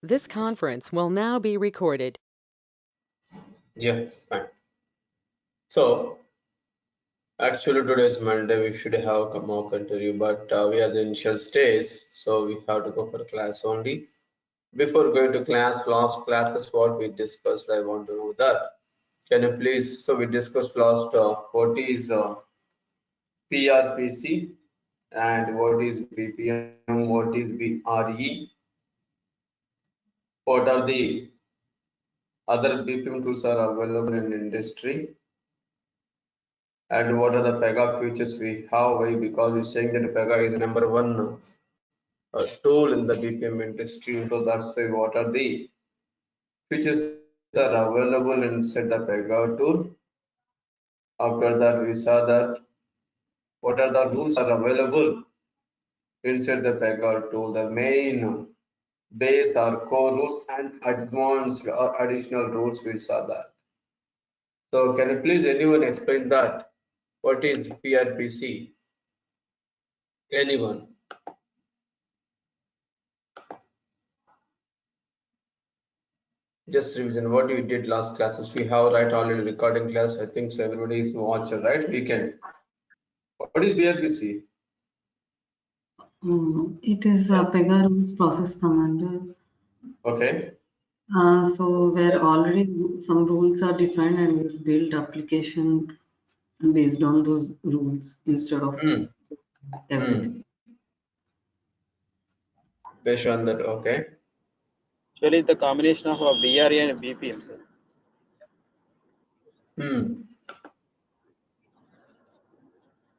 This conference will now be recorded. Yeah, fine. So, actually today is Monday, we should have a mock interview, but we are the initial stage, so we have to go for class only. Before going to class, last classes what we discussed, I want to know that. Can you please, so we discussed last what is PRPC and what is BPM, what is BRE, what are the other BPM tools are available in industry, and what are the Pega features we have. Why? Because we're saying that Pega is number one tool in the BPM industry. So that's why what are the features that are available inside the Pega tool. After that, we saw that what are the rules are available inside the Pega tool. The main base are core rules and advanced or additional rules. We saw that. So can you please anyone explain that? What is PRPC? Anyone? Just revision what we did last classes. We have right already recording class. I think so everybody is watching, right? We can. What is PRPC? It is a Pega rules process commander. Okay. So where already some rules are defined and we'll build application based on those rules instead of everything. Based on that, okay. Actually, the combination of BRE and BPM, sir.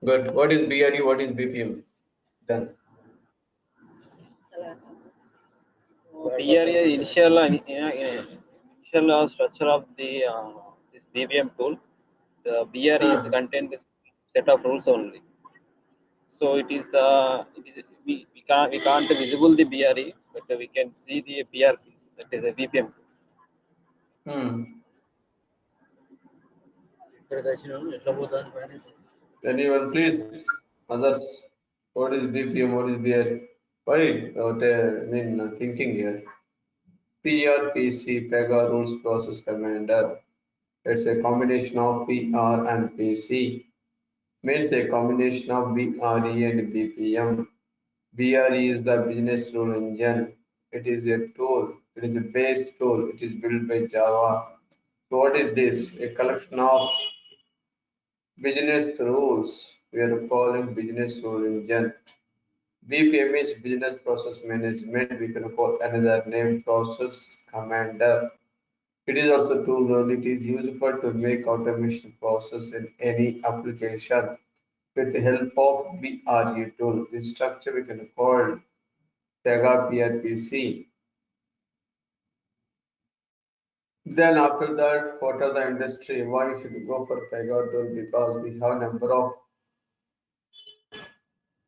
Good. What is BRE? What is BPM? Then. BRE initial structure of the this BPM tool. The BRE contains this set of rules only. So we can't visible the BRE, but we can see the PRP. That is a BPM. Anyone, please. Others. What is BPM? What is BRE? What I mean thinking here. PRPC, Pega Rules Process Commander. It's a combination of PR and PC. Means a combination of BRE and BPM. BRE is the business rule engine. It is a tool. It is a base tool. It is built by Java. So what is this? A collection of business rules. We are calling business rule engine. BPM is business process management. We can call another name process commander. It is also tool. It is useful to make automation process in any application with the help of BRE tool. This structure we can call Pega PRPC. Then after that, what are the industry? Why should we go for Pega tool? Because we have number of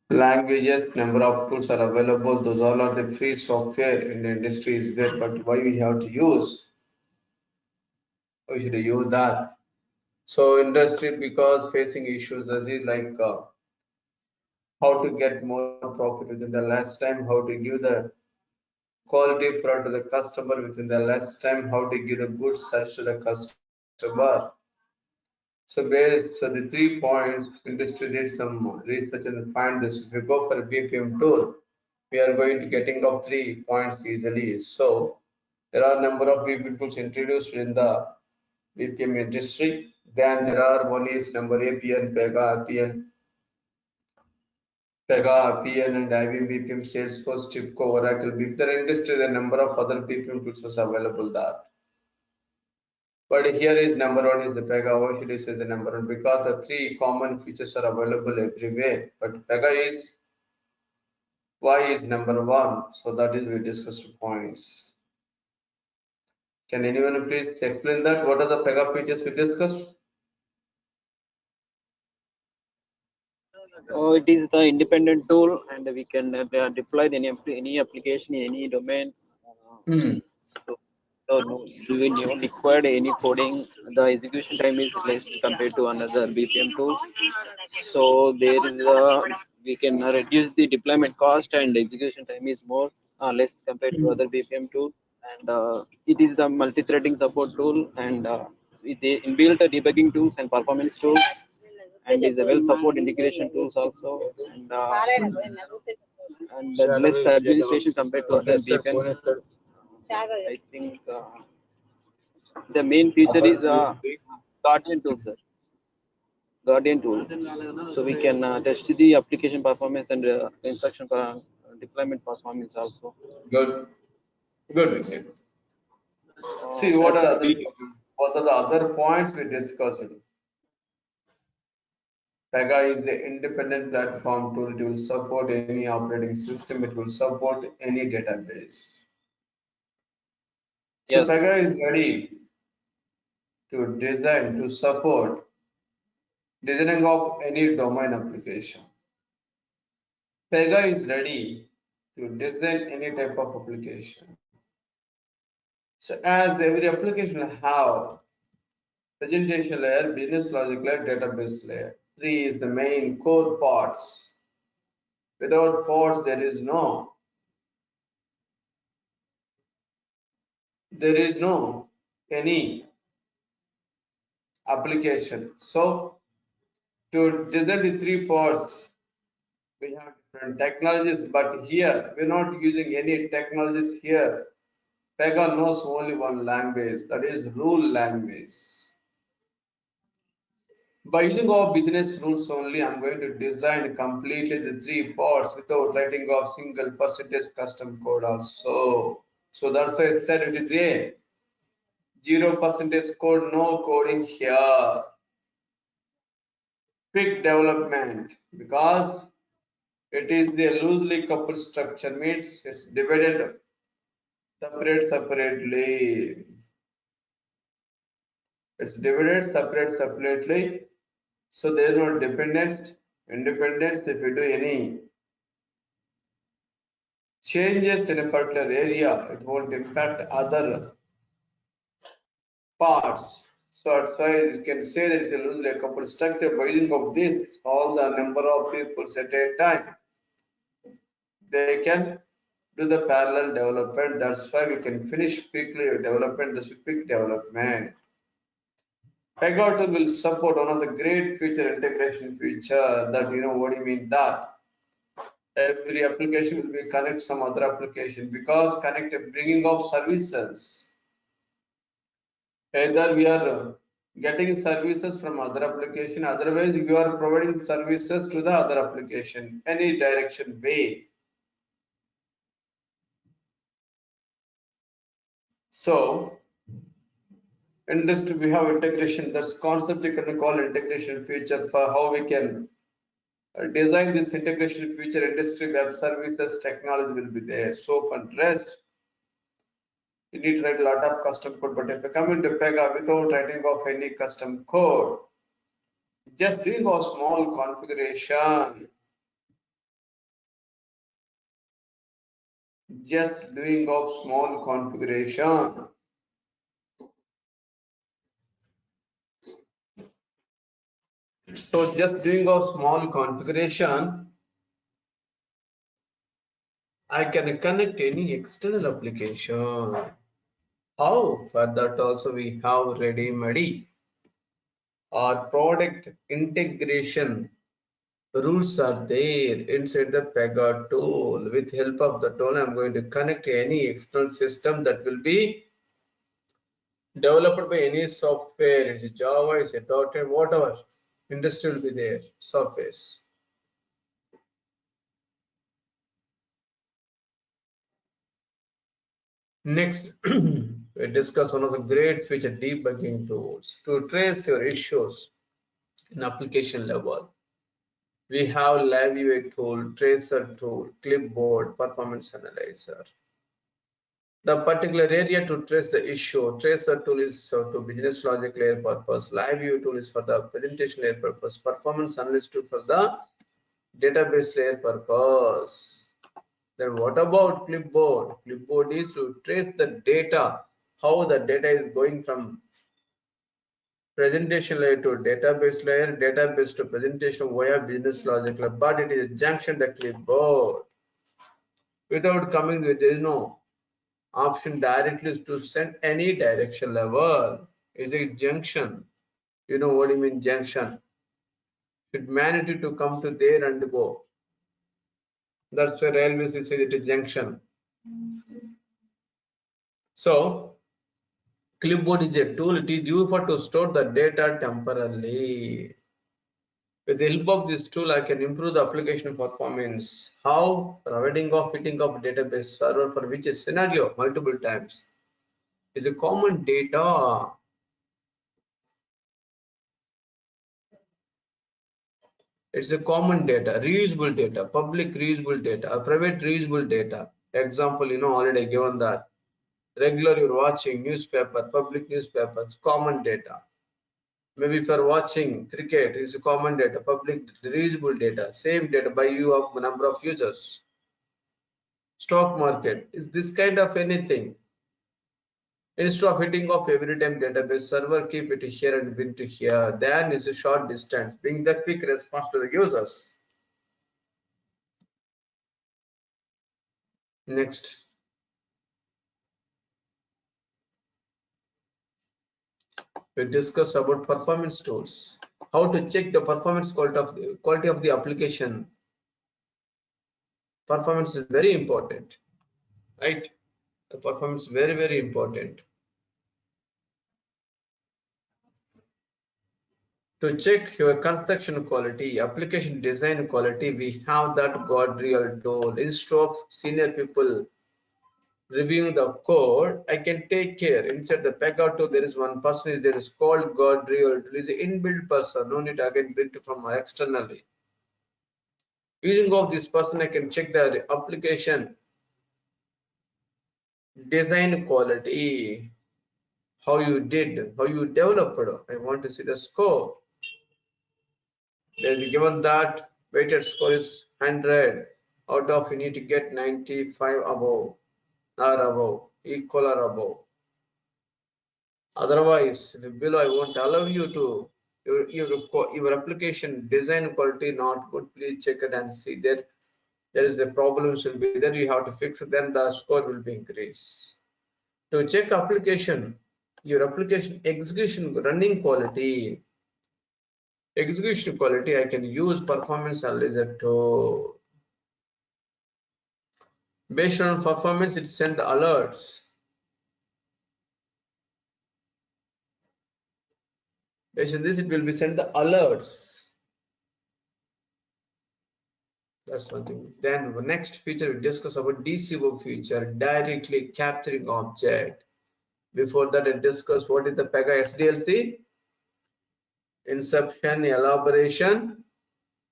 languages, number of tools are available. Those all are the free software in the industry is there. But why we have to use? We should use that. So industry because facing issues, this is like how to get more profit within the less time, how to give the quality product to the customer within the less time, how to give the good service to the customer. So the 3 points, industry did some research and find this. If we go for a BPM tool, we are going to getting of 3 points easily. So there are number of BPM tools introduced in the BPM industry. Then there are one is number APPIAN, Pega, APPIAN and IBM BPM, SALESFORCE, TIBCO, Oracle, BPM. There industry, the number of other BPM tools was available there. But here is number one is the Pega. Why should I say the number one? Because the 3 common features are available everywhere. But Pega is why is number one? So that is we discussed points. Can anyone please explain that? What are the Pega features we discussed? Oh, it is the independent tool, and we can deploy any application in any domain. So no, we don't require any coding. The execution time is less compared to another BPM tools. So there is we can reduce the deployment cost, and execution time is more less compared to other BPM tools. and it is a multi-threading support tool, and with the inbuilt debugging tools and performance tools, and is a well support integration tools also, and less administration compared to other VPNs. I think the main feature is Guardian tool, sir. Guardian tool, so we can test the application performance and instruction deployment performance also. Good, good. See, what are the other points we discussed? Pega is the independent platform tool. It will support any operating system. It will support any database. So Yes. Pega is ready to design, to support designing of any domain application. Pega is ready to design any type of application. So as every application will have presentation layer, business logic layer, database layer. 3 is the main core parts. Without parts, there is no any application. So to design the 3 parts, we have different technologies, but here we're not using any technologies here. Pega knows only one language, that is rule language. By using of business rules only, I'm going to design completely the 3 parts without writing of single percentage custom code also. So that's why I said it is a 0% code, no coding here. Quick development, because it is the loosely coupled structure, means it's divided separately. It's divided separately. So there is no independence. If you do any changes in a particular area, it won't impact other parts. So that's why you can say there is a loosely coupled structure. By using of this, all the number of people at a time, they can do the parallel development. That's why we can finish quickly development, this quick development. Pega tool will support one of the great feature, integration feature, that what do you mean that every application will be connect some other application, because connect bringing of services. Either we are getting services from other application, otherwise you are providing services to the other application, any direction way. So in this we have integration. That's concept you can call integration feature, for how we can design this integration feature. Industry web services technology will be there. SOAP and REST. You need to write a lot of custom code, but if you come into Pega without writing of any custom code, just doing a small configuration, So just doing a small configuration, I can connect any external application. How? For that also we have ready-made or product integration rules are there inside the Pega tool. With help of the tool, I'm going to connect any external system that will be developed by any software. It's a Java, it's a .NET, whatever. Industry will be there, surface. Next, we discuss one of the great feature, debugging tools. To trace your issues in application level, we have live UA tool, tracer tool, clipboard, performance analyzer. The particular area to trace the issue, tracer tool is to business logic layer purpose, live UA tool is for the presentation layer purpose, performance analysis tool for the database layer purpose. Then what about clipboard? Clipboard is to trace the data, how the data is going from presentation layer to database layer, database to presentation via business logic layer, but it is a junction the clipboard. Without coming with, there is no Option directly is to send any direction level. Is a junction. You know what I mean, junction. Humanity to come to there and go. That's why railways will say it is junction. So clipboard is a tool. It is used for to store the data temporarily. With the help of this tool, I can improve the application performance. How? Providing of fitting of database server for which a scenario multiple times is a common data. It's a common data, reusable data, public reusable data, a private reusable data. Example, already given that. Regular you're watching newspaper, public newspapers, common data. Maybe if you're watching cricket, it's a common data, public reusable data, same data by you of number of users. Stock market is this kind of anything. Instead of hitting off every time database server, keep it here and bin to here. Then is a short distance, being the quick response to the users. Next. We discuss about performance tools. How to check the performance quality of the application. Performance is very important, right? The performance is very, very important. To check your construction quality, application design quality, we have that guardrail tool. Instead of senior people reviewing the code, I can take care. Inside the Pega tool, there is one person there is called guardrail. It is an inbuilt person. No need again built from externally. Using of this person, I can check the application design quality, how you did, how you developed. I want to see the score. Then given that weighted score is 100 out of, you need to get 95 above or above, equal or above. Otherwise, if below, I won't allow you to. Your application design quality not good. Please check it and see that there is a problem will be there. You have to fix it. Then the score will be increased. To check application, your application execution running quality. Execution quality, I can use performance analyzer to. Based on performance, it send the alerts. Based on this, it will be sent the alerts. That's one thing. Then the next feature we discuss about DCO feature, directly capturing object. Before that, I discuss what is the Pega SDLC. Inception, elaboration,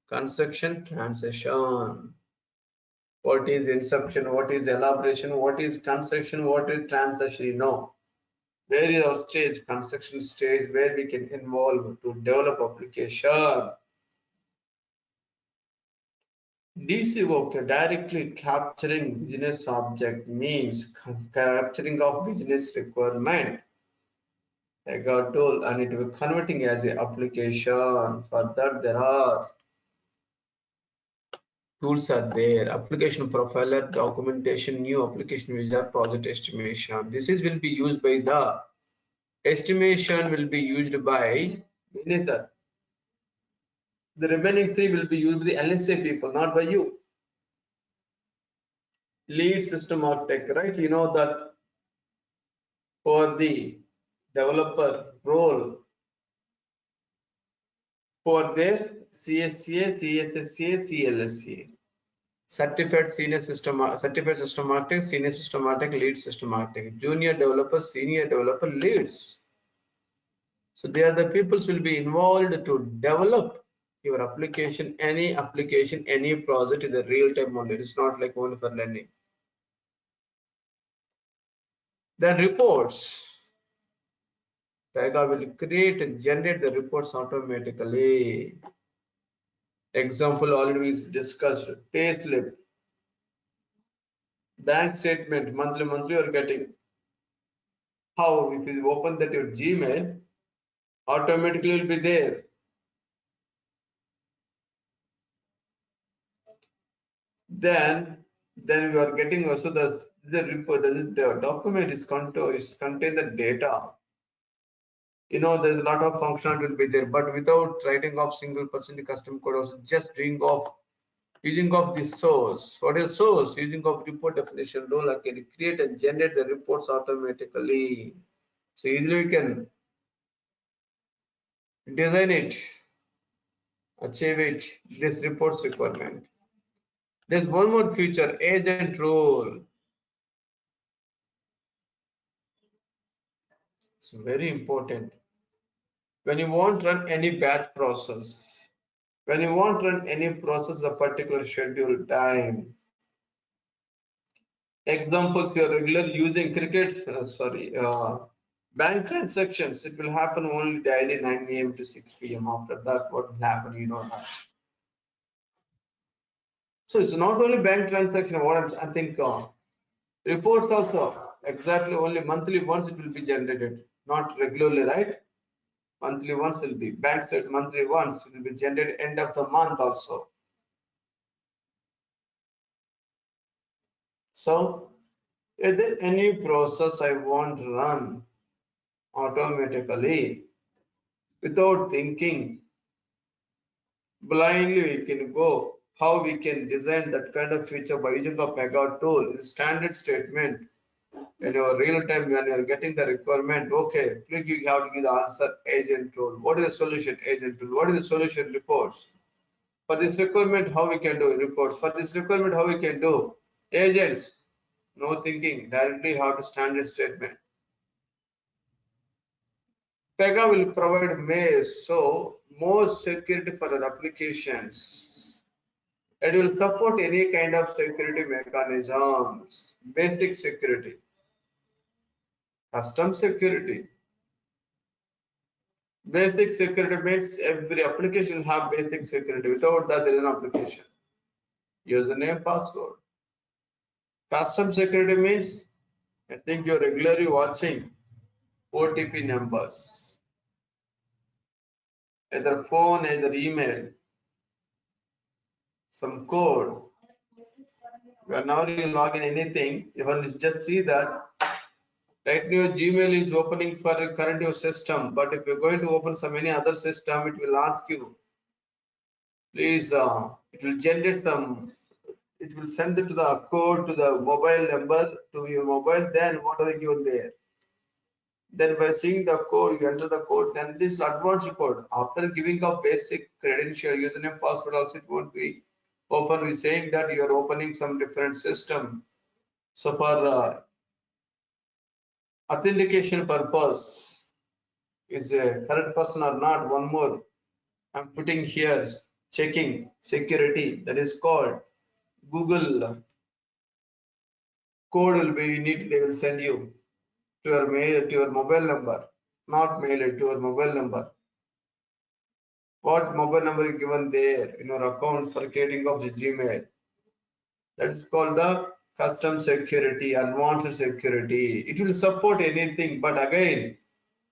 construction, transition. What is inception? What is elaboration? What is construction? What is transition? Where is our stage? Construction stage, where we can involve to develop application. DCO, directly capturing business object, means capturing of business requirement. I got tool and it will converting as a application. For that, there are tools are there. Application profiler, documentation, new application wizard, project estimation. This is will be used by the estimation will be used by manager. The remaining three will be used by the LSA people, not by you. Lead system architect, right? You know that for the developer role, for their CSSA, CSSA, CLSA. Certified system architect, senior system architect, lead system architect, junior developer, senior developer, leads. So they are the peoples will be involved to develop your application, any project in the real time only. It's not like only for learning. Then reports. Pega will create and generate the reports automatically. Example already we discussed. Pay slip, bank statement, monthly you are getting. How? If you open that your Gmail, automatically will be there. Then you are getting also the The report, the document is contain the data. There's a lot of functionality will be there, but without writing off single percent custom code, also just bring off using of the source. What is source? Using of report definition rule, I can create and generate the reports automatically. So easily we can design it, achieve it, this reports requirement. There's one more feature, agent rule. It's very important. When you want to run any batch process, when you want to run any process a particular schedule time, examples we are regularly using bank transactions, it will happen only daily 9 a.m. to 6 p.m. After that, what will happen, that. So it's not only bank transaction, I think reports also, exactly only monthly once it will be generated, not regularly, right? Monthly once will be, bank said monthly once, it will be generated end of the month also. So, is there any process I want to run automatically without thinking? Blindly we can go. How we can design that kind of feature by using a Pega tool is standard statement. In your real time, when you're getting the requirement, okay, click, you have to give the answer agent tool. What is the solution? Agent tool. What is the solution? Reports. For this requirement, how we can do reports? For this requirement, how we can do agents? No thinking, directly how to standard statement. Pega will provide more security for our applications. It will support any kind of security mechanisms, basic security, custom security. Basic security means every application will have basic security. Without that, there is an application. Username, password. Custom security means, I think you're regularly watching OTP numbers, either phone, either email, some code. Whenever you log in anything, you will just see that right now Gmail is opening for a current your system, but if you're going to open any other system, it will ask you, please, it will generate it will send it to the code to the mobile number to your mobile, then what are you given there? Then by seeing the code, you enter the code, then this advanced code. After giving a basic credential, username, password also, it won't be open. We're saying that you are opening some different system. So for authentication purpose, is a correct person or not, one more I'm putting here, checking security, that is called Google code will be they will send you to your mail, to your mobile number, not mail it to your mobile number. What mobile number is given there in your account for creating of the Gmail? That is called the custom security, advanced security. It will support anything, but again,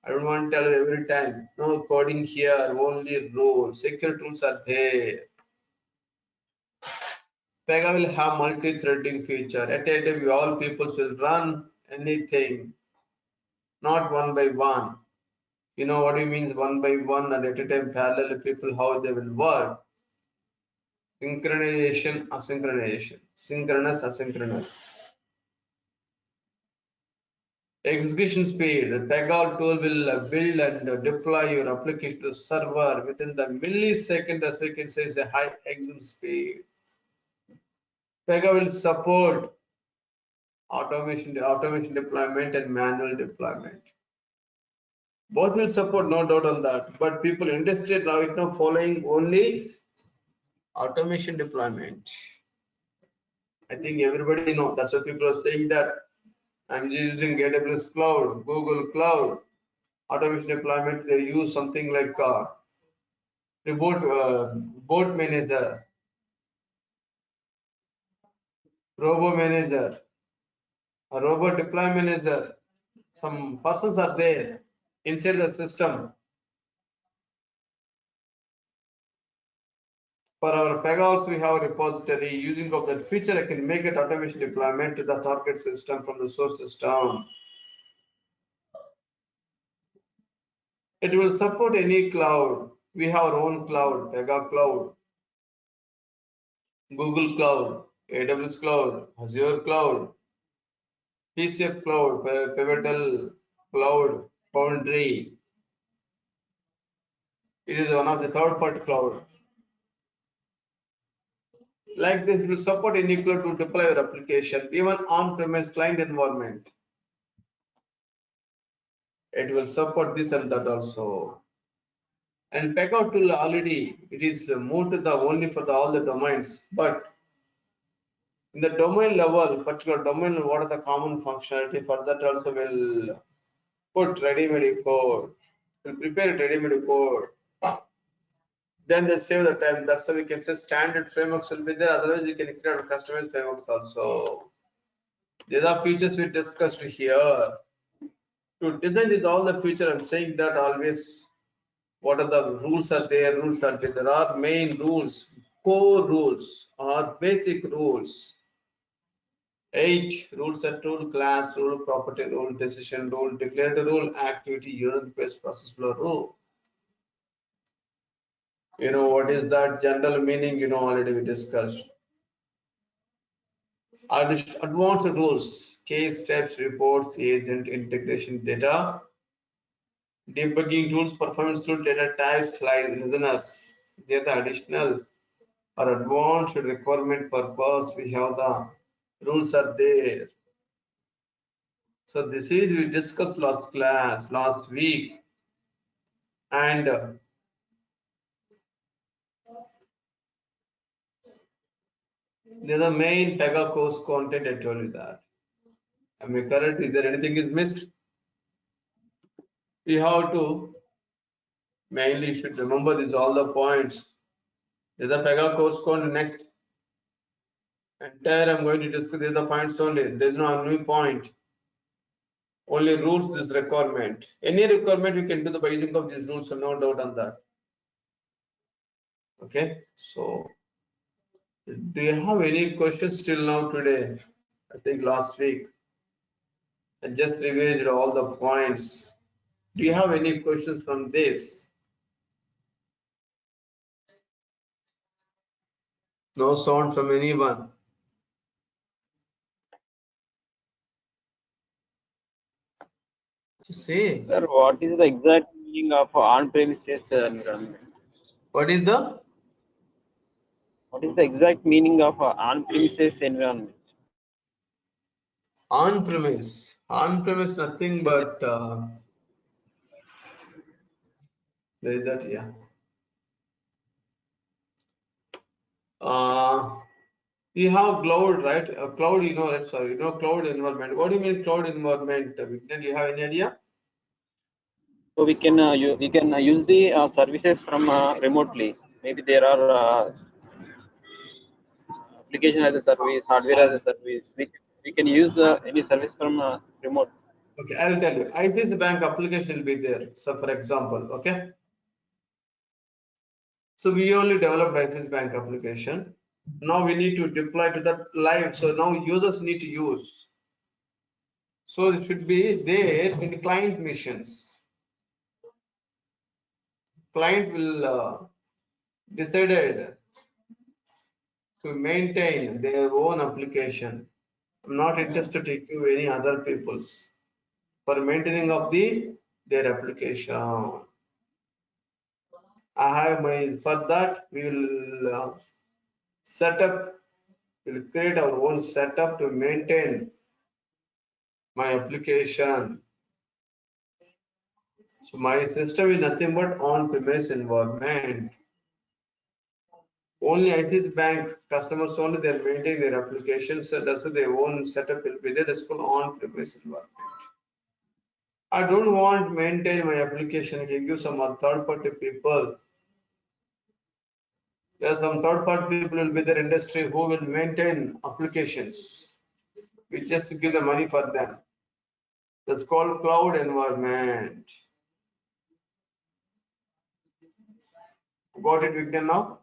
I don't want to tell you every time, no coding here, only rules. Secure tools are there. Pega will have multi-threading feature. At a time, all people will run anything, not one by one. You know what it means, one by one, and at a time parallel people how they will work. Synchronization, asynchronization, synchronous, asynchronous. Execution speed. The Pega tool will build and deploy your application to server within the millisecond, as we can say, is a high execution speed. Pega will support automation deployment and manual deployment. Both will support, no doubt on that. But people industry right now following only automation deployment. I think everybody know. That's why people are saying that I'm using AWS Cloud, Google Cloud, automation deployment. They use something like bot manager, robo manager, a robot deploy manager. Some persons are there inside the system For our Pega also we have a repository. Using of that feature, I can make it automation deployment to the target system from the source system. It will support any cloud. We have our own cloud, Pega Cloud, Google Cloud, AWS Cloud, Azure Cloud, PCF Cloud, Pivotal Cloud, Foundry. It is one of the third-party cloud. Like this, it will support any cloud to deploy your application, even on-premise client environment. It will support this and that also. And Pega tool already it is moved to the only for all the domains, but in the domain level, particular domain, what are the common functionality for that also will put ready-made code. We'll prepare ready-made code. Then they'll save the time. That's how we can say standard frameworks will be there. Otherwise, you can create customized frameworks also. These are features we discussed here. To design is all the feature. I'm saying that always. What are the rules are there? Rules are there. There are main rules, core rules, or basic rules. 8 rules are rule, class rule, property rule, decision rule, declared rule, activity, unit-based process flow rule. You know what is that general meaning? You know already we discussed. Advanced rules, case steps, reports, agent, integration, data, debugging tools, performance tool, data types, slide listeners. They are the additional or advanced requirement purpose. We have the rules are there. So this is we discussed last week, and they're the main Pega course content. I told you that. Am I correct? Is there anything is missed? We have to mainly should remember these all the points. There's a Pega course content next. Entire I'm going to discuss these the points only. There's no new point. Only rules this requirement. Any requirement you can do by using of these rules, so no doubt on that. Okay, so do you have any questions till now today? I think last week I just revised all the points. Do you have any questions from this? No sound from anyone. Just say. Sir, what is the exact meaning of on-premises environment? What is the? What is the exact meaning of on-premises environment? On-premise. On-premise nothing but there is that, yeah. You have cloud, right? Cloud, you know, right? Sorry, you know, cloud environment. What do you mean cloud environment? Vignan, do you have any idea? So we can use the services from remotely. Maybe there are application as a service, hardware as a service. We can use any service from remote. Okay, I'll tell you. ICICI Bank application will be there. So, for example, okay. So we only developed ICICI Bank application. Now we need to deploy to that live. So now users need to use. So it should be there in the client missions. Client will decided to maintain their own application. I'm not interested to give any other people's for maintaining of their application. I have my for that we will set up. We'll create our own setup to maintain my application. So my system is nothing but on-premise environment. Only ICICI Bank customers only they maintain their applications, so that's their own setup will be there. That's called on-premise environment. I don't want to maintain my application. I can give some third-party people. There are some third-party people will be there industry who will maintain applications. We just give the money for them. That's called cloud environment. Got it, Vignan now?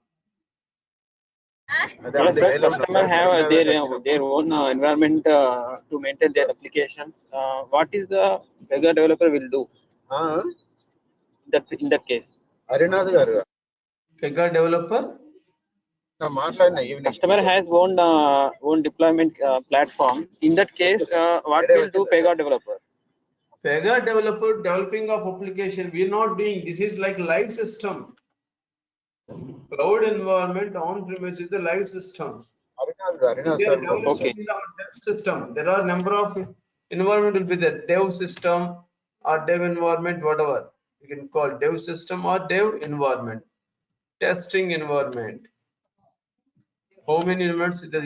Yes, sir. Customer have their own environment to maintain their applications. What is the Pega developer will do? That in that case, Pega developer. customer has own deployment platform. In that case, what will do Pega developer? Pega developer developing of application. We are not doing. This is like live system. Cloud environment on premise is the live system. We are developing Okay. in our dev system. There are number of environment will be there. Dev system or dev environment, whatever you can call dev system or dev environment. Testing environment. How many environments? The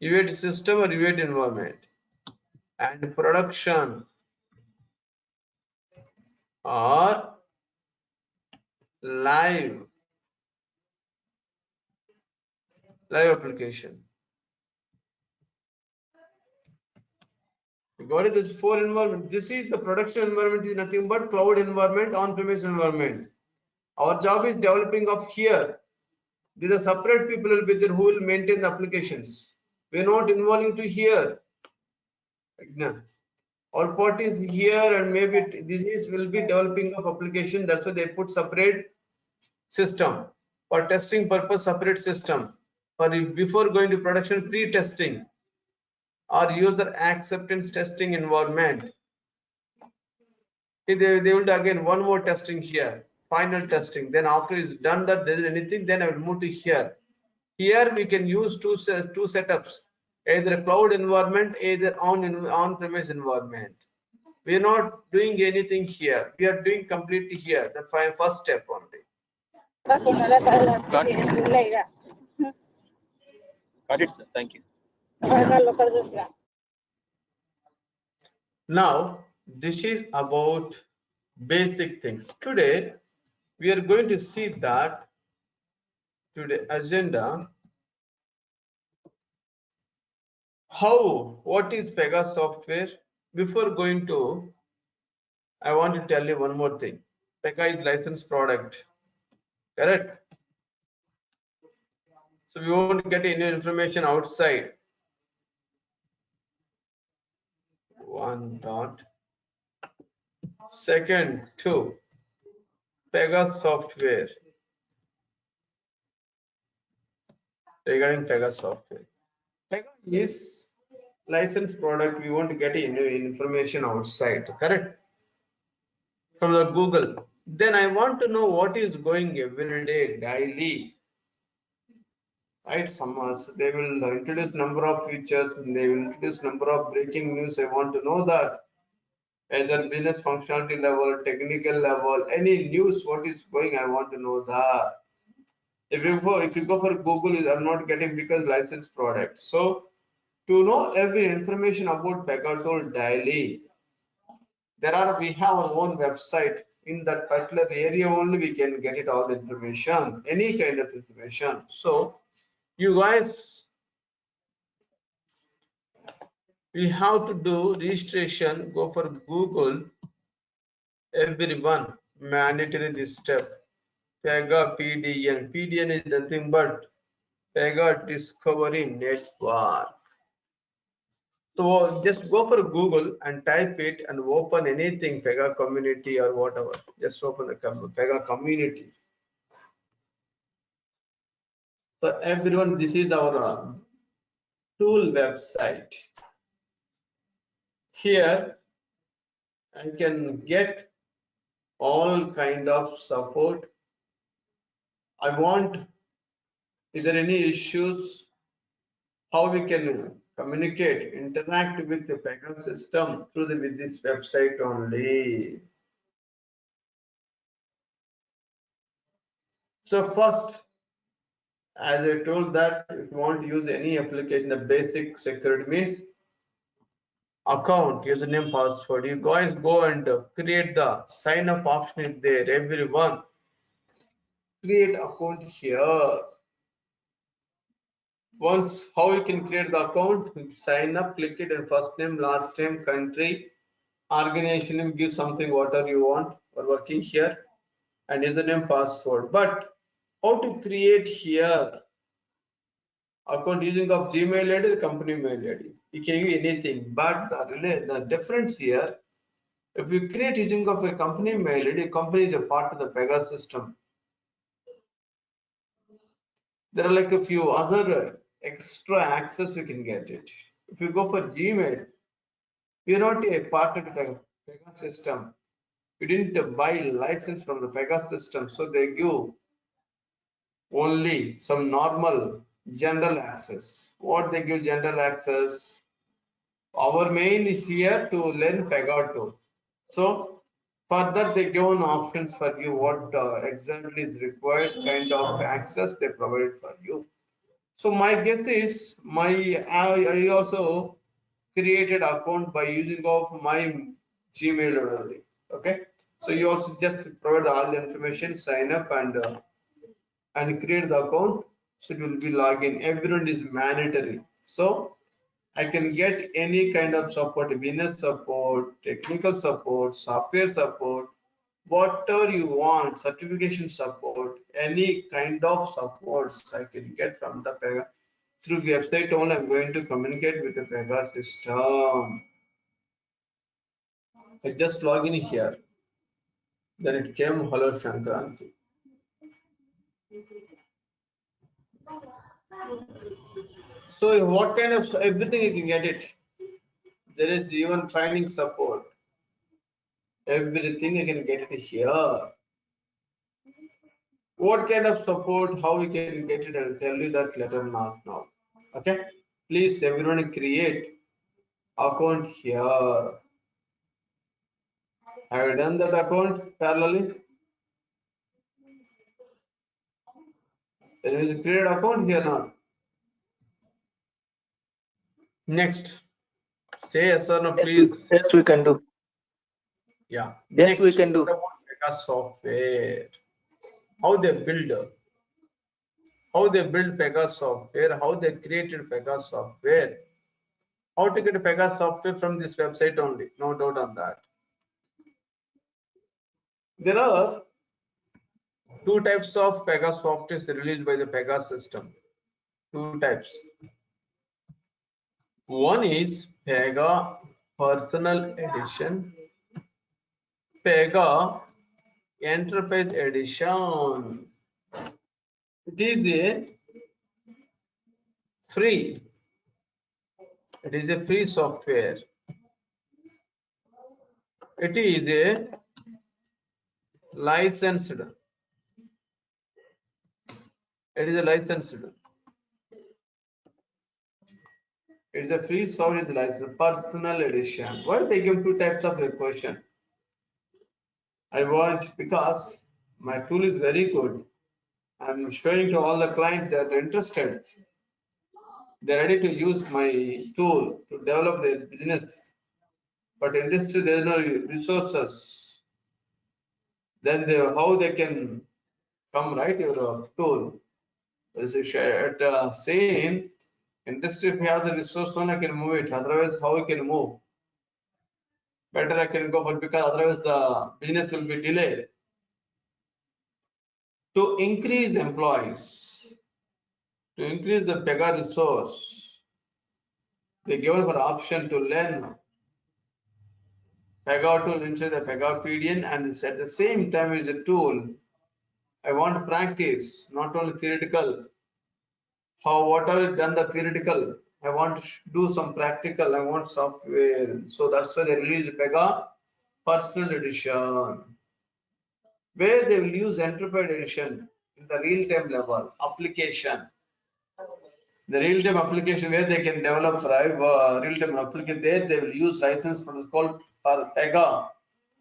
UAT system or UAT environment, and production or live application. You got it? This 4 environment. This is the production environment is nothing but cloud environment, on-premise environment. Our job is developing of here. These are separate people will be there who will maintain the applications. We are not involving to here. All parties here, and maybe this is will be developing of application. That's why they put separate system for testing purpose, separate system for before going to production, pre-testing or user acceptance testing environment. They will do again one more testing here, final testing. Then after it's done that there is anything, then I will move to here. Here we can use two setups, either a cloud environment, either on-premise environment. We are not doing anything here. We are doing completely here. The first step only. Got it, sir. Thank you. Now, this is about basic things. Today, we are going to see that today agenda. What is Pega software? Before going to, I want to tell you one more thing. Pega is licensed product, correct? So we won't get any information outside. One dot. Second, two, Pega software. Regarding Pega software, Pega is licensed product. We won't get any information outside, correct? From the Google. Then I want to know what is going every day, daily. Right? They will introduce number of features. They will introduce number of breaking news. I want to know that. Either business functionality level, technical level, any news, what is going, I want to know that. If you go for Google, I'm not getting because licensed product. So to know every information about Pega tool daily, we have our own website. In that particular area only we can get it all the information, any kind of information. So you guys, we have to do registration, go for Google, everyone, mandatory this step. Pega PDN. PDN is nothing but Pega Discovery Network. So just go for Google and type it and open anything, Pega community or whatever. Just open the Pega community. So everyone, this is our tool website. Here I can get all kind of support. Is there any issues? How we can communicate, interact with the Pega system with this website only. So first, as I told that if you want to use any application, the basic security means account, username, password. You guys go and create the sign up option is there. Everyone create account here. Once how you can create the account, sign up, click it, and first name, last name, country, organization name, give something whatever you want for working here. and username password. But how to create here account using of Gmail ID, the company mail ID? You can give anything, but the difference here, if you create using of a company mail ID, company is a part of the Pega system. There are like a few other extra access we can get it. If you go for Gmail, we are not a part of the Pega system. We didn't buy license from the Pega system, so they give only some normal general access. What they give general access? Our main is here to learn Pega 2. So further they give options for you what exactly is required, kind of access they provide for you. So my guess is I also created account by using of my Gmail only. Okay, so you also just provide all the information, sign up and create the account. So it will be login. Everyone is mandatory. So I can get any kind of support, business support, technical support, software support, whatever you want, certification support, any kind of supports I can get from the Pega. Through website only, I'm going to communicate with the Pega system. I just log in here. Then it came hello Shankranti. So what kind of everything you can get it. There is even training support. Everything you can get it here. What kind of support, how we can get it, I'll tell you that later now. Okay, please everyone create account here. Have you done that account parallelly? There is a create account here now. Next, say yes or no, please. Yes, we can do. Yeah. Yes, Next, we can do. what about Pega Software? How they build Pega Software, how they created Pega Software, how to get a Pega Software from this website only, no doubt on that. There are two types of Pega software released by the Pega system. Two types. One is Pega Personal Edition, Pega Enterprise Edition. It is a free. It is a free software. It is a licensed. It is a licensed. It is a free software, it is licensed. Personal edition. Why they give two types of equation? I want, because my tool is very good. I'm showing to all the clients that are interested. They're ready to use my tool to develop their business. But industry, there's no resources. Then how they can come, right? Your tool. At same industry, if you have the resource one, I can move it. Otherwise, how we can move? Better I can go for, because otherwise the business will be delayed. To increase employees, to increase the Pega resource, they given for option to learn Pega tool inside the Pega PDN, and at the same time is a tool. I want to practice, not only theoretical. What are done the theoretical? I want to do some practical. I want software. So that's why they release Pega Personal Edition, where they will use Enterprise Edition in the real-time level application. The real-time application where they can develop real-time application, there they will use license protocol for Pega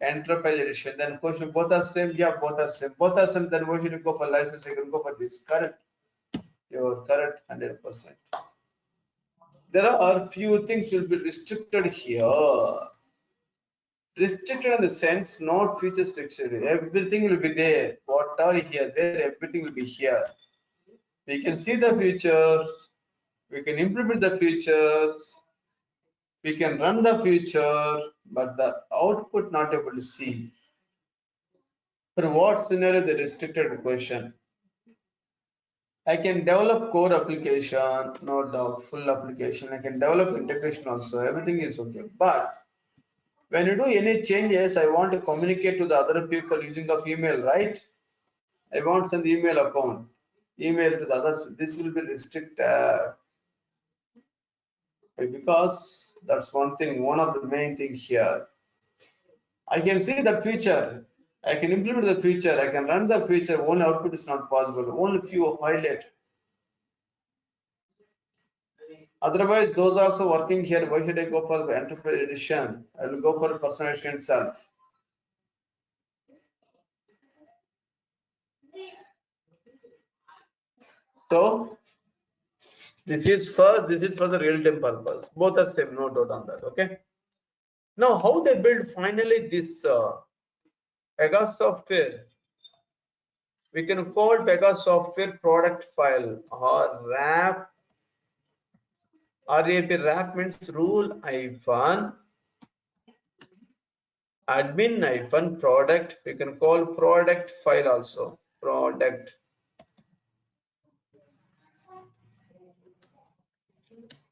Enterprise Edition. Then question, both are same? Yeah, both are same. Both are same. Then why should you go for license? You can go for this. Correct. You're correct 100%. There are few things will be restricted here. Restricted in the sense, not features restricted. Everything will be there. What are here? There, everything will be here. We can see the features. We can implement the features. We can run the feature, but the output not able to see. For what scenario the restricted question? I can develop core application, no doubt, full application. I can develop integration also. Everything is okay. But when you do any changes, I want to communicate to the other people using of email, right? I want send email account, email to the others. This will be restricted because that's one thing, one of the main thing here. I can see the feature. I can implement the feature. I can run the feature. One output is not possible. Only few highlight. Otherwise, those also working here. Why should I go for the enterprise edition? I will go for personal edition itself. So this is for the real-time purpose. Both are same, no doubt on that. Okay. Now, how they build finally this Pega software? We can call Pega software product file or wrap. RAP wrap means rule -admin -product. We can call product file also. Product.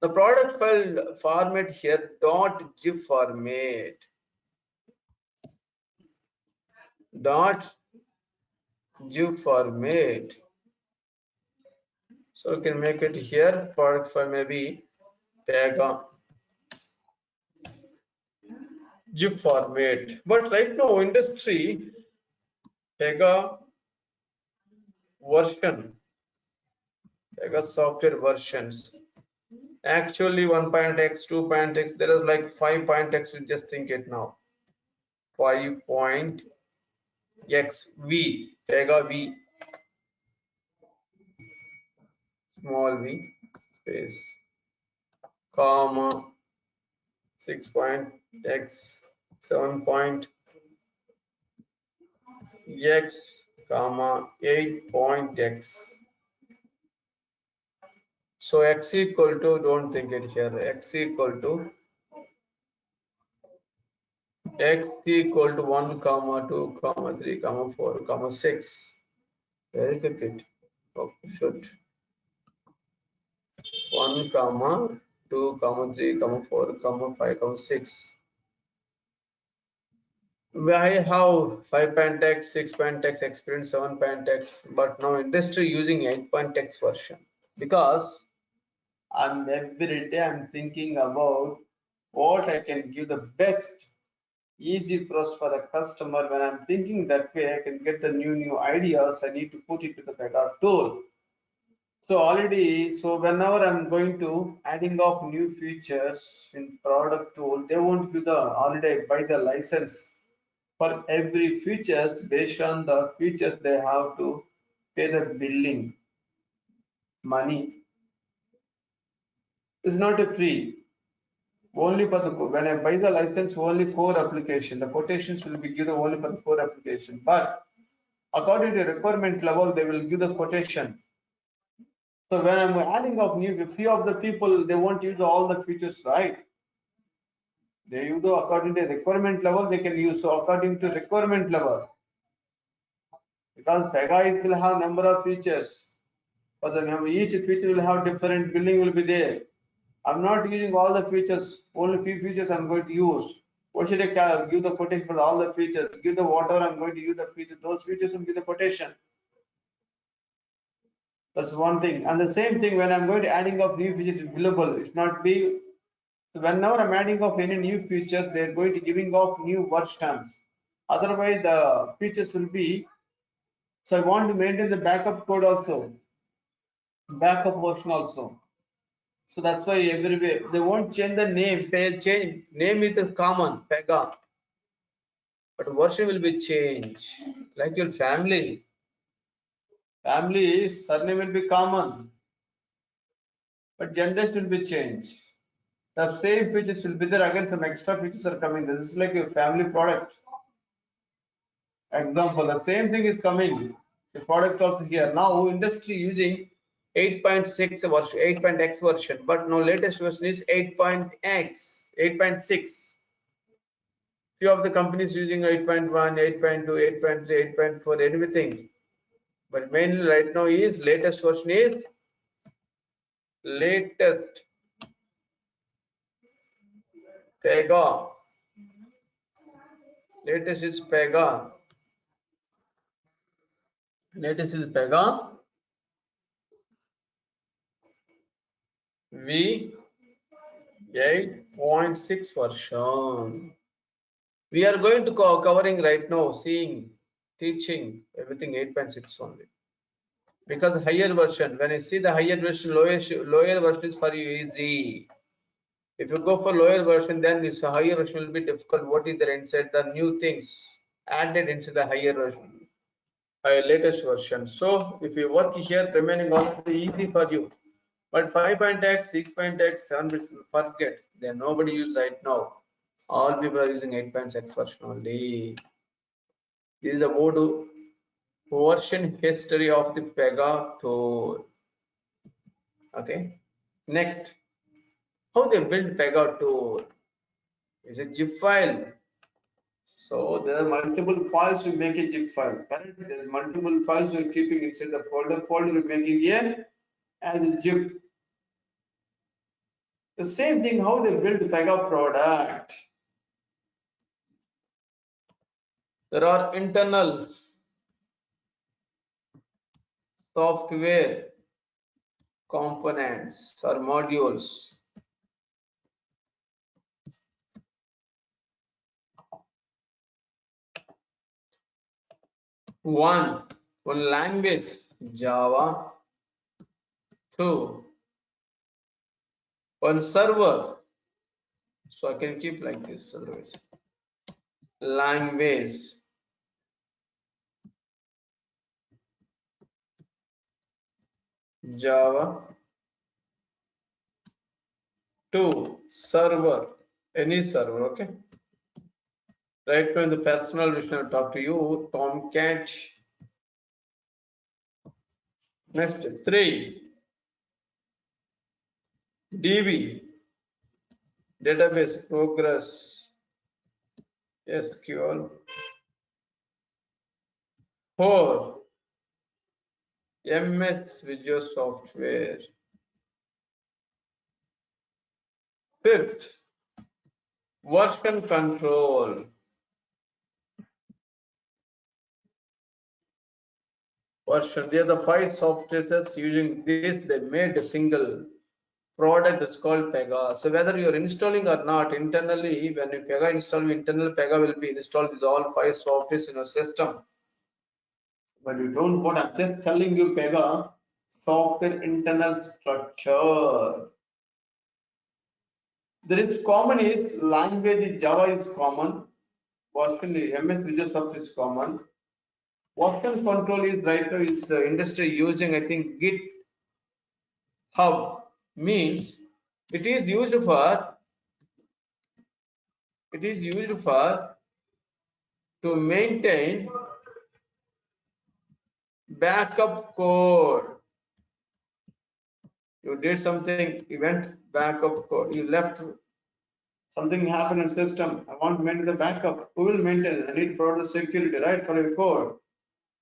The product file format here .gif format. .gif format. So we can make it here. Product file maybe Pega GIF format. But right now industry Pega version, Pega software versions. Actually 1.x, 2.x, there is like 5.x. You just think it now. 5.x V, Pega V, small v, space, comma, 6.x, 7.x, comma, 8.x. So x equal to, don't think it here, x equal to 1, comma 2, comma 3, comma 4, comma 6. Very good. Oh, should 1, comma 2, comma 3, comma 4, comma 5, comma 6. I have 5.x, 6.x experience, 7.x, but now industry using 8.x version because every day I'm thinking about what I can give the best easy process for the customer. When I'm thinking that way, I can get the new ideas. I need to put it to the Pega tool. So whenever I'm going to adding of new features in product tool, they won't give the already buy the license for every features. Based on the features, they have to pay the billing money. It's not a free. Only for the when I buy the license, only core application. The quotations will be given only for the core application. But according to requirement level, they will give the quotation. So when I'm adding of new, few of the people they won't use all the features, right? They use according to requirement level they can use. So according to requirement level, because Pega will have number of features. For the each feature will have different billing will be there. I'm not using all the features, only few features I'm going to use. What should I give the quotation for all the features? Give the whatever I'm going to use the features. Those features will be the quotation. That's one thing. And the same thing when I'm going to adding of new features is billable. It's not be. So whenever I'm adding of any new features, they're going to giving off new versions. Otherwise, the features will be. So I want to maintain the backup code also, backup version also. So that's why everywhere they won't change the name. Change name is common Pega, but version will be changed. Like your family surname will be common, but generation will be changed. The same features will be there. Again, some extra features are coming. This is like a family product. Example, the same thing is coming. The product also here. Now industry using 8.6 version, 8.x version, but now latest version is 8.x, 8.6. Few of the companies using 8.1, 8.2, 8.3, 8.4, everything. But mainly right now is latest version is latest Pega. Latest is Pega. Latest is Pega V8.6 version. We are going to covering right now, seeing, teaching everything 8.6 only. Because higher version, when I see the higher version, lower version is for you easy. If you go for lower version, then this higher version will be difficult. What is there inside? The new things added into the higher version, latest version. So if you work here, remaining all easy for you. But 5.x, 6.x, 7, forget. Then nobody use right now. All people are using 8.6 version only. This is about version history of the Pega tool. Okay. Next, how they build Pega tool? Is a zip file. So there are multiple files to make a zip file. Correct? There's multiple files you're keeping inside the folder. You're making here as a zip. The same thing how they build Pega product. There are internal software components or modules. One language, Java. Two, one server. So I can keep like this otherwise. Language. Java. Two, server. Any server, okay? Right now in the personal vision, I'll talk to you, Tomcat. Next, 3, DB, database progress, SQL. 4, MS Visual Software. 5th, version control. Version, they are the 5 softwares using this, they made a single product that's called Pega. So whether you're installing or not, internally, when you Pega install, internal Pega will be installed with all 5 softwares in your system. But you don't want, I'm just telling you Pega software internal structure. There is common is language is Java is common. Version MS Visual Software is common. Version control is right now is industry using, I think, GitHub means it is used for to maintain backup code. You did something, event backup code, you left, something happened in system, I want to maintain the backup. Who will maintain? I need to provide the security, right, for your code.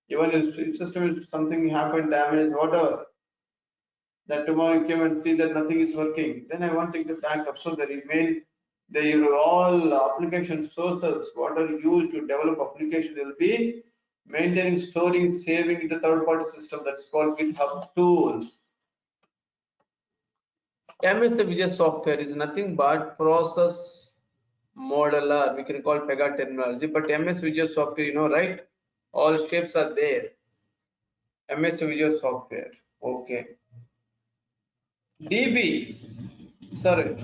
Even if system is something happened, damage, whatever, that tomorrow you came and see that nothing is working, then I want to take the backup. So the email, they are all application sources, what are used to develop application, will be maintaining, storing, saving in the third-party system. That's called GitHub tool. MS Visual Software is nothing but process modeler. We can call Pega terminology, but MS Visual Software, you know, right? All shapes are there. MS Visual Software. Okay. DB. Sorry.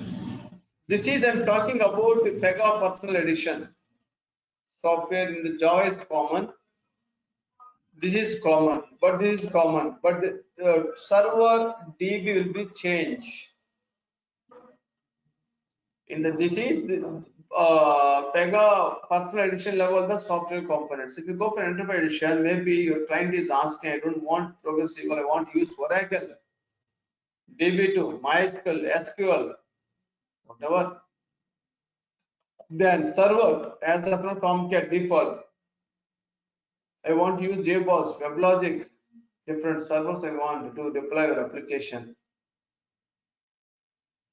This is, I'm talking about the Pega Personal Edition. Software in the Java is common. This is common, but this is common. But the server DB will be changed. In the, this is the Pega Personal Edition level, the software components. If you go for Enterprise Edition, maybe your client is asking, I don't want Progressive, I want to use Oracle, DB2, MySQL, SQL, whatever. Then server, as of now, Tomcat default. I want to use JBoss, WebLogic, different servers I want to deploy your application.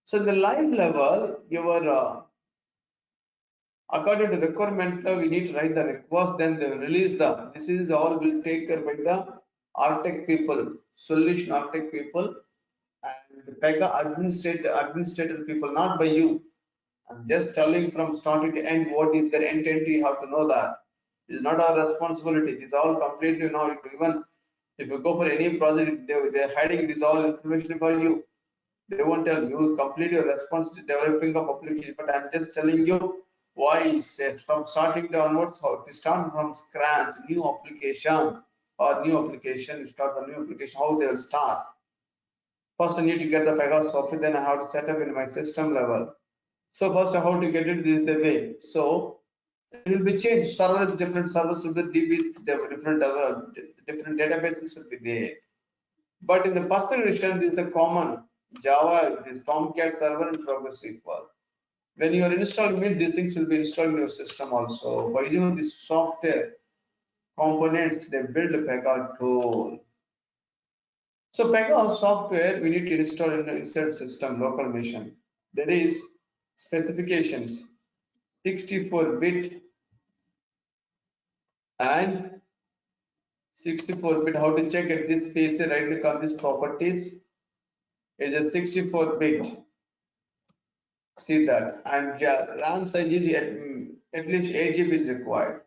So the live level, your according to requirement flow, we need to write the request, then they will release the. This is all will take care by the architect people, solution architect people, and Pega administrator people, not by you. I'm just telling from starting to end what is their intent. You have to know that. It's not our responsibility. It's all completely now. Even if you go for any project, they're hiding this all information for you. They won't tell you complete your response to developing of application. But I'm just telling you why it says from starting to onwards. How if you start from scratch, new application, you start the new application. How they will start. First, I need to get the Pega software. Then I have to set up in my system level. So first, how to get it? This is the way. So it will be changed. Servers, different servers will be DBs, different databases will be there. But in the personal edition, this is the common Java, this Tomcat server and Proxy Support. When you are installing it, these things will be installed in your system also. By using this software components, they build a Pega tool. So Pega software, we need to install in the inside system, local machine. There is specifications, 64-bit and 64-bit. How to check at this PC? Right click on this properties. Is a 64-bit. See that, and yeah, RAM size is at least 8 GB is required.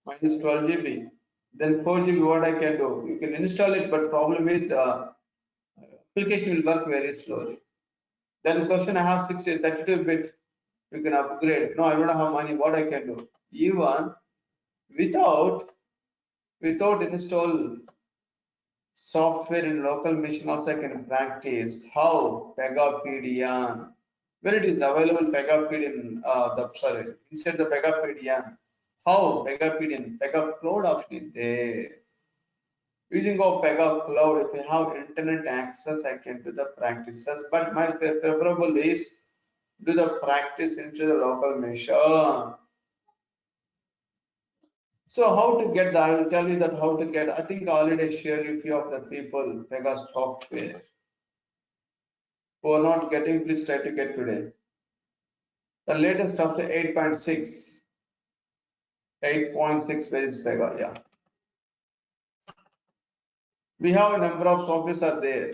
Minus 12 GB. Then 4 GB. What I can do? You can install it, but problem is the application will work very slowly. Then question I have 32-bit. You can upgrade. No, I don't have money. What I can do? Even without install software in local machine also I can practice how Pega PDN. When it is available Pega PDN, inside the Pega PDN, how Pega PDN, Pega Cloud option is there. Using of Pega Cloud, if you have internet access, I can do the practices. But my preferable is do the practice into the local machine. So how to get that? I will tell you that how to get. I think I already shared a few of the people Pega software who are not getting. Please try to get today. The latest software 8.6. 8.6 where is Pega? Yeah. We have a number of softwares are there.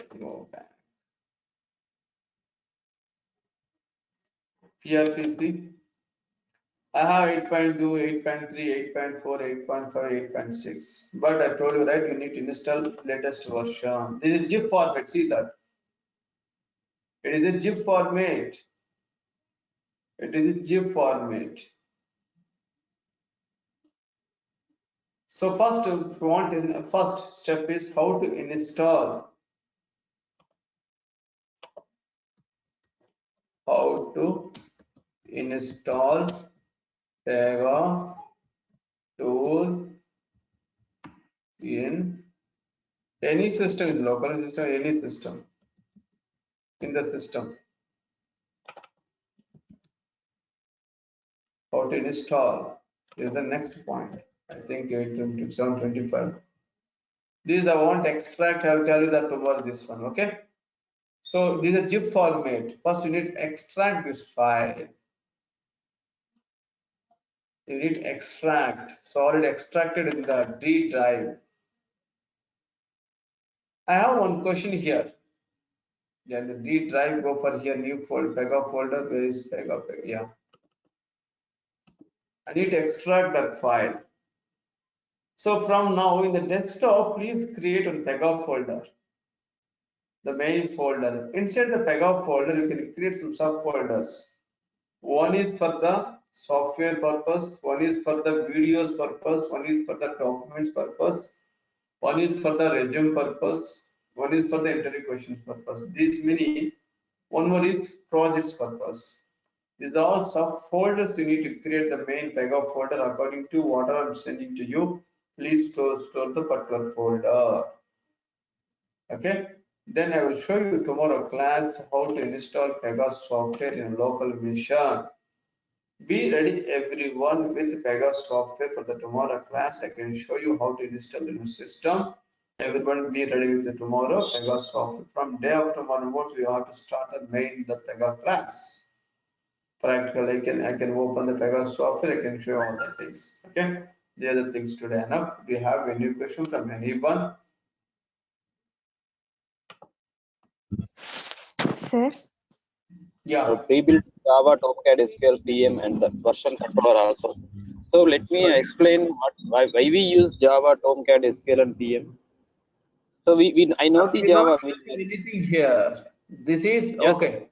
PRPC. I have 8.2, 8.3, 8.4, 8.5, 8.6. But I told you, right, you need to install latest version. This is GIF format, see that. It is a GIF format. It is a GIF format. So first, if you want, in first step is how to install. How to install Pega tool in any system, in local system, any system, in the system. How to install is the next point. I think 725. These I want extract. I will tell you that tomorrow. This one, okay? So this is a GIF format. First, you need to extract this file. You need to extract. Solid extracted in the D drive. I have one question here. Yeah, the D drive, go for here, new folder, Pega folder. Where is Pega? Yeah. I need to extract that file. So from now in the desktop, please create a Pega folder. The main folder. Inside the Pega folder, you can create some subfolders. One is for the software purpose, one is for the videos purpose, one is for the documents purpose, one is for the resume purpose, one is for the interview questions purpose. These many, one more is projects purpose. These are all subfolders. You need to create the main Pega folder according to whatever I'm sending to you. Please store the particular folder. Okay. Then I will show you tomorrow class how to install Pega software in local machine. Be ready everyone with Pega software for the tomorrow class. I can show you how to install the new system. Everyone be ready with the tomorrow Pega software. From day after onwards, we have to start the Pega class. Practical, I can open the Pega software, I can show you all the things. Okay, the other things today enough. Do you have any question from anyone? Sir, Yeah. Pre-built Java, Tomcat, SQL, PM, and the version controller also. So let me explain why we use Java, Tomcat, SQL, and PM. So I know the We're Java. not using anything here. This is Yes. okay.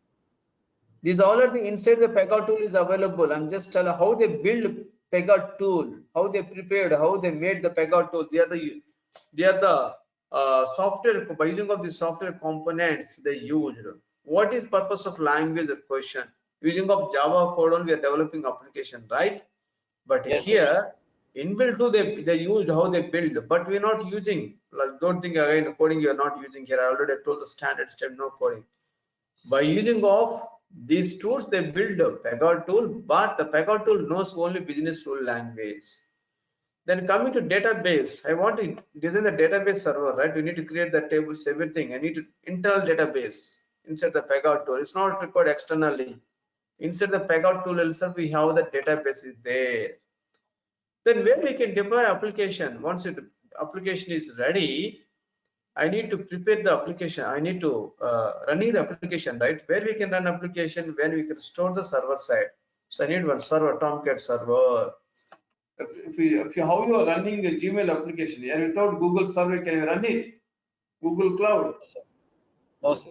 These all are the inside the Pega tool is available. I'm just telling how they build Pega tool, how they prepared, how they made the Pega tool. They are the software by using of the software components they used. What is purpose of language question? Using of Java code on we are developing application, right? But Yes, here inbuilt to they used how they build, but we're not using. Like, don't think again coding you are not using here. I already told the standard step no coding. By using of these tools, they build a Pega tool, but the Pega tool knows only business rule language. Then coming to database, I want to design the database server, right? We need to create the tables, everything. I need to internal database inside the Pega tool. It's not required externally. Inside the Pega tool itself, we have the database is there. Then where we can deploy application, once the application is ready, I need to prepare the application. I need to running the application, right? Where we can run application, when we can store the server side. So I need one server, Tomcat server. How you are running a Gmail application, and without Google server, can you run it? Google Cloud. No, sir.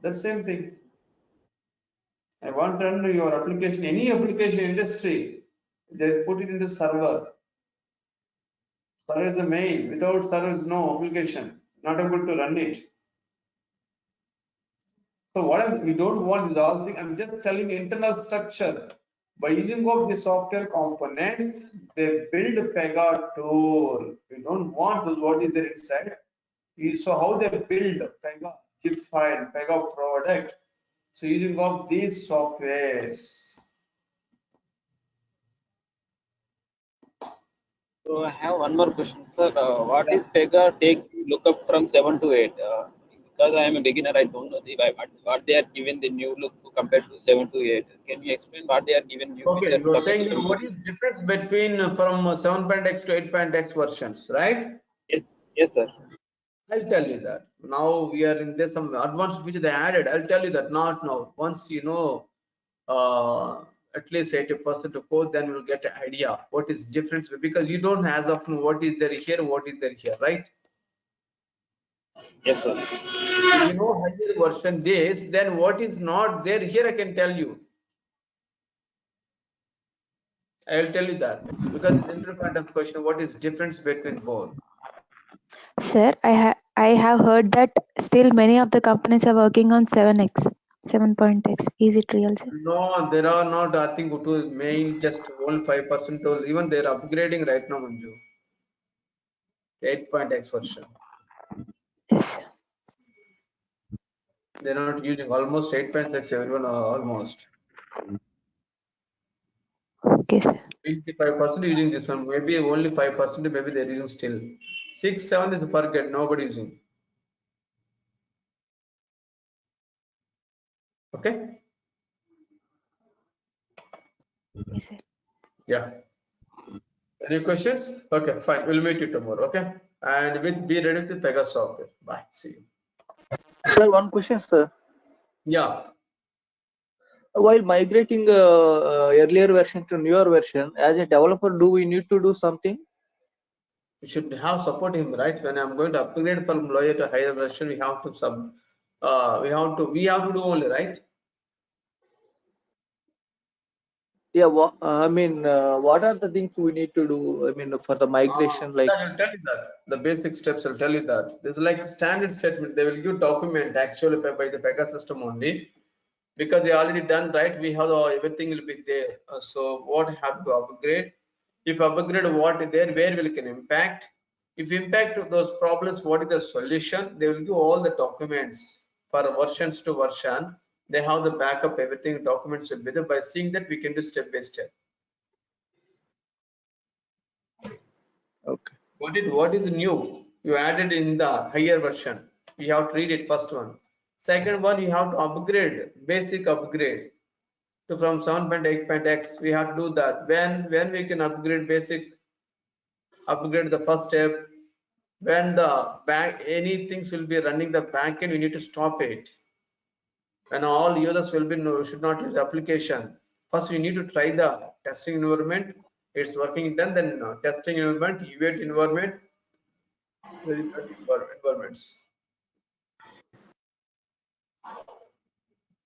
The same thing. I want to run your application, any application industry, they put it in the server. Server is the main. Without server is no application. Not able to run it. So we don't want is all thing. I'm just telling internal structure. By using of the software components, they build Pega tool. We don't want those what is there inside. So how they build Pega zip file, Pega product. So using of these softwares. So I have one more question, sir. What is Pega take lookup from 7 to 8? Because I am a beginner, I don't know what they are given the new look compared to 7 to 8. Can you explain what they are given new Okay, feature you're compared to saying 7 what to 8? is difference between from 7.x to 8.x versions, right? Yes, yes, sir. I'll tell you that. Now we are in this some advanced feature they added. I'll tell you that not now. Once you know at least 80% of code, then we'll get an idea what is difference, because you don't as of know what is there here, what is there here, right? Yes, sir. If you know higher version this, then what is not there here, I can tell you. I'll tell you that because it's interview kind of question. What is difference between both? sir, I have heard that still many of the companies are working on 7x, 7.x. Is it real, sir? No, there are not. I think to main just only 5%. Even they're upgrading right now, Manju. 8.x version. Yes, sir. They're not using almost 8.6. Everyone almost. Okay, sir. 55% using this one. Maybe only 5%. Maybe they're using still. 6, 7 is forget. Nobody using. Okay. Yes, sir. Yeah. Any questions? Okay, fine. We'll meet you tomorrow. Okay. And be ready with Pega software. Bye. See you. Sir, one question, sir. Yeah. While migrating earlier version to newer version, as a developer, do we need to do something? You should have support him, right? When I'm going to upgrade from lower to higher version, we have to we have to do only, right? Yeah, I mean, what are the things we need to do? I mean, for the migration, like. I'll tell you that. The basic steps, I'll tell you that. There's like standard statement. They will give document actually by the Pega system only, because they already done, right? We have everything will be there. So what have to upgrade? If upgrade, what is there, where will can impact? If impact those problems, what is the solution? They will give all the documents for versions to version. They have the backup, everything, documents together. By seeing that, we can do step by step. Okay. What is new? You added in the higher version. We have to read it, first one. Second one, you have to upgrade, basic upgrade. So from 7.8.x, we have to do that. When we can upgrade basic, upgrade the first step. When the back, any things will be running the backend, we need to stop it. And all users will be should not use the application. First, we need to try the testing environment. It's working done. Then testing environment, UAT environment, environments.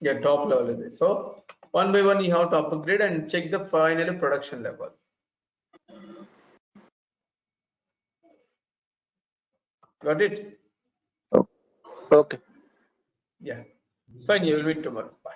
Yeah, top level is it. So one by one, you have to upgrade and check the final production level. Got it? Okay. Yeah. Fine. You will meet tomorrow. Bye.